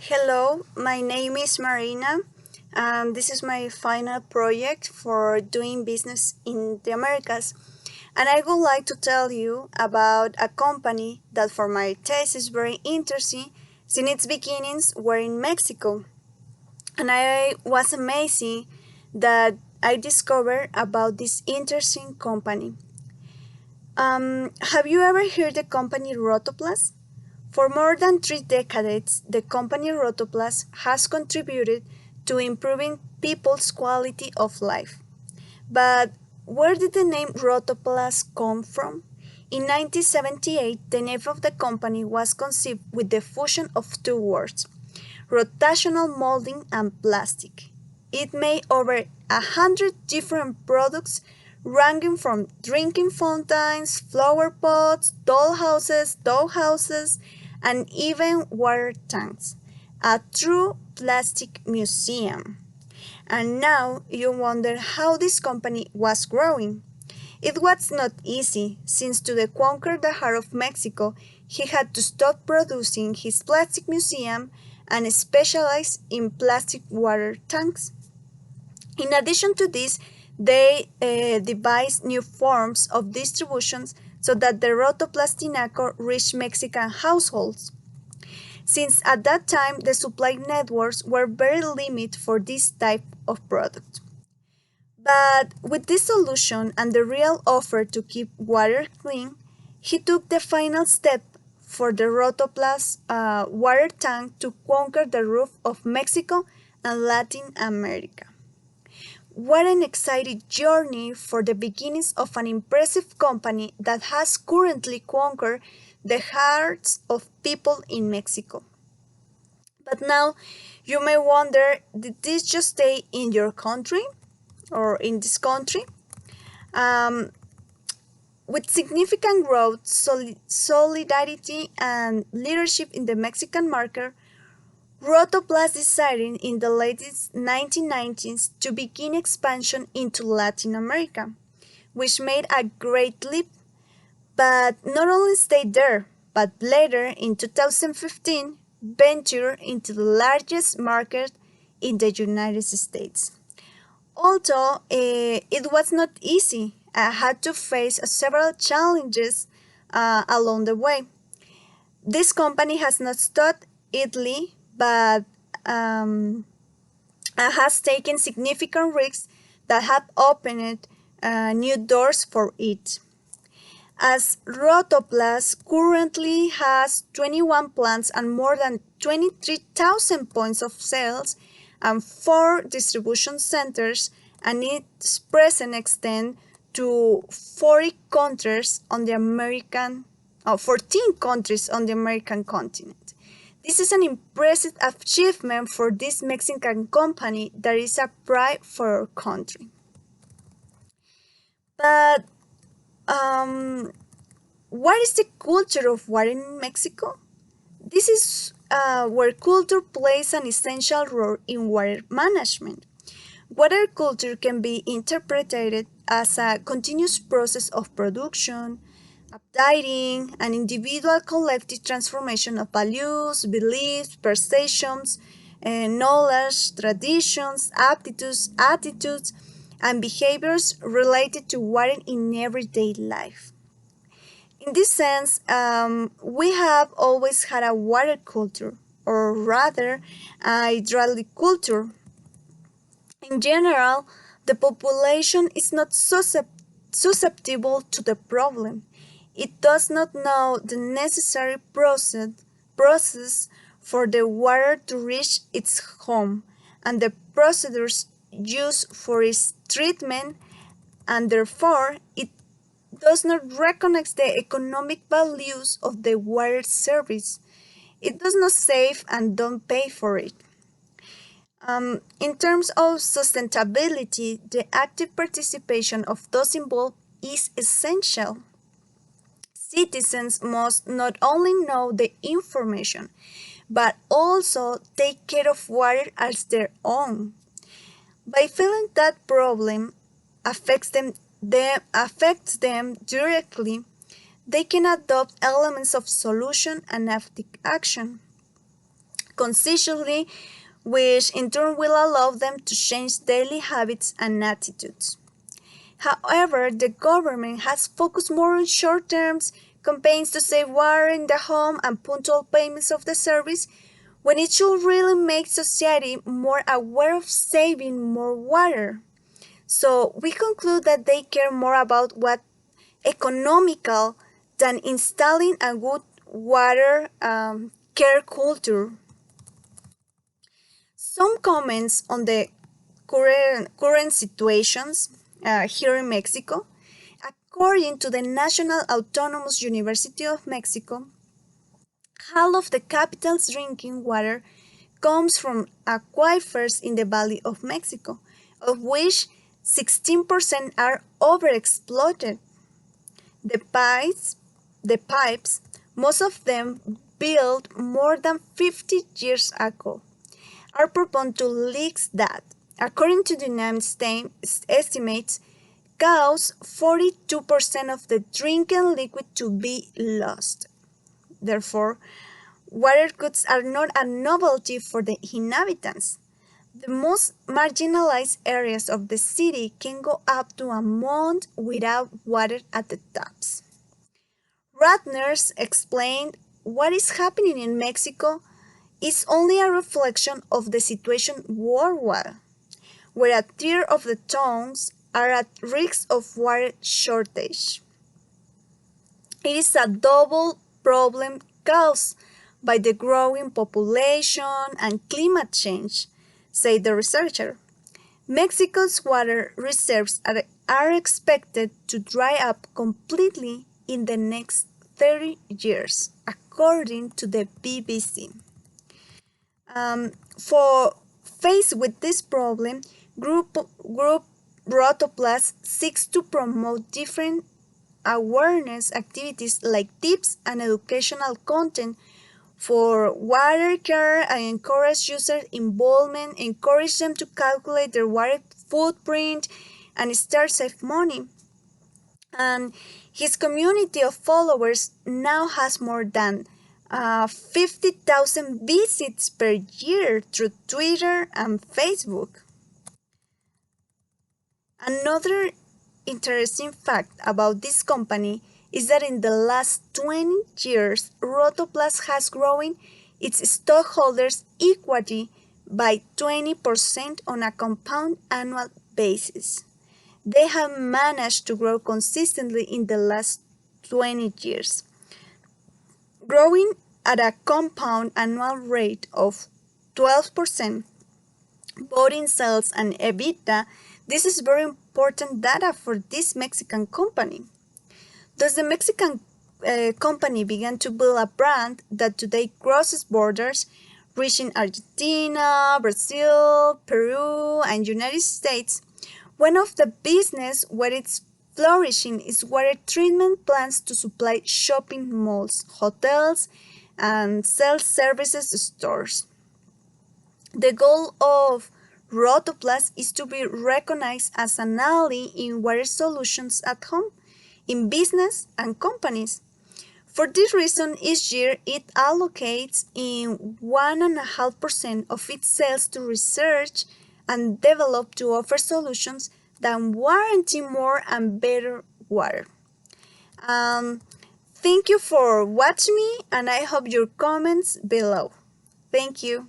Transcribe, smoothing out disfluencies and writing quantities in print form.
Hello, my name is Marina, and this is my final project for doing business in the Americas. And I would like to tell you about a company that, for my taste, is very interesting since its beginnings were in Mexico. And I was amazing that I discovered about this interesting company. Have you ever heard the company Rotoplas? For more than 3 decades, the company Rotoplas has contributed to improving people's quality of life. But where did the name Rotoplas come from? In 1978, the name of the company was conceived with the fusion of two words, rotational molding and plastic. It made over 100 different products ranging from drinking fountains, flower pots, dollhouses, and even water tanks. A true plastic museum. And now you wonder how this company was growing. It was not easy, since to conquer the heart of Mexico, he had to stop producing his plastic museum and specialize in plastic water tanks. In addition to this, they devised new forms of distributions so that the Rotoplastinaco reached Mexican households. Since at that time the supply networks were very limited for this type of product. But with this solution and the real offer to keep water clean, he took the final step for the Rotoplas water tank to conquer the roof of Mexico and Latin America. What an exciting journey for the beginnings of an impressive company that has currently conquered the hearts of people in Mexico. But now you may wonder, did this just stay in your country or in this country? Um, with significant growth, solidarity, and leadership in the Mexican market, Rotoplas decided in the late 1990s to begin expansion into Latin America, which made a great leap, but not only stayed there, but later in 2015 ventured into the largest market in the United States. Although it was not easy, I had to face several challenges along the way. This company has not stopped idly, but um, has taken significant risks that have opened new doors for it. As Rotoplas currently has 21 plants and more than 23,000 points of sales and 4 distribution centers, and its presence extends to 40 countries on the 14 countries on the American continent. This is an impressive achievement for this Mexican company that is a pride for our country. But um, what is the culture of water in Mexico? This is where culture plays an essential role in water management. Water culture can be interpreted as a continuous process of production, updating, and individual collective transformation of values, beliefs, perceptions, knowledge, traditions, attitudes, and behaviors related to water in everyday life. In this sense, we have always had a water culture, or rather, a hydraulic culture. In general, the population is not susceptible to the problem. It does not know the necessary process for the water to reach its home and the procedures used for its treatment, and therefore it does not recognize the economic values of the water service. It does not save and don't pay for it. In terms of sustainability, the active participation of those involved is essential. Citizens must not only know the information, but also take care of water as their own. By feeling that problem affects them directly, they can adopt elements of solution and active action. consciously, which in turn will allow them to change daily habits and attitudes. However, the government has focused more on short-term campaigns to save water in the home and punctual payments of the service, when it should really make society more aware of saving more water. So we conclude that they care more about what economical than installing a good water care culture. Some comments on the current situations here in Mexico. According to the National Autonomous University of Mexico, half of the capital's drinking water comes from aquifers in the Valley of Mexico, of which 16% are overexploited. The pipes, most of them built more than 50 years ago, are prone to leaks that, according to the United States estimates, cause 42% of the drinking liquid to be lost. Therefore, water cuts are not a novelty for the inhabitants. The most marginalized areas of the city can go up to a month without water at the taps. Ratners explained what is happening in Mexico is only a reflection of the situation worldwide, where a third of the towns are at risk of water shortage. It is a double problem caused by the growing population and climate change, said the researcher. Mexico's water reserves are expected to dry up completely in the next 30 years, according to the BBC. For faced with this problem, group Rotoplas seeks to promote different awareness activities like tips and educational content for water care and encourage user involvement, encourage them to calculate their water footprint and start save money. And his community of followers now has more than 50,000 visits per year through Twitter and Facebook. Another interesting fact about this company is that in the last 20 years, Rotoplas has grown its stockholders' equity by 20% on a compound annual basis. They have managed to grow consistently in the last 20 years, growing at a compound annual rate of 12%, both in sales and EBITDA. This is very important data for this Mexican company. Thus, the Mexican company began to build a brand that today crosses borders, reaching Argentina, Brazil, Peru, and United States. One of the business where it's flourishing is water treatment plants to supply shopping malls, hotels, and self-services stores. The goal of Rotoplas is to be recognized as an ally in water solutions at home, in business and companies. For this reason, each year it allocates in 1.5% of its sales to research and develop to offer solutions that warranty more and better water. Thank you for watching me, and I hope your comments below. Thank you.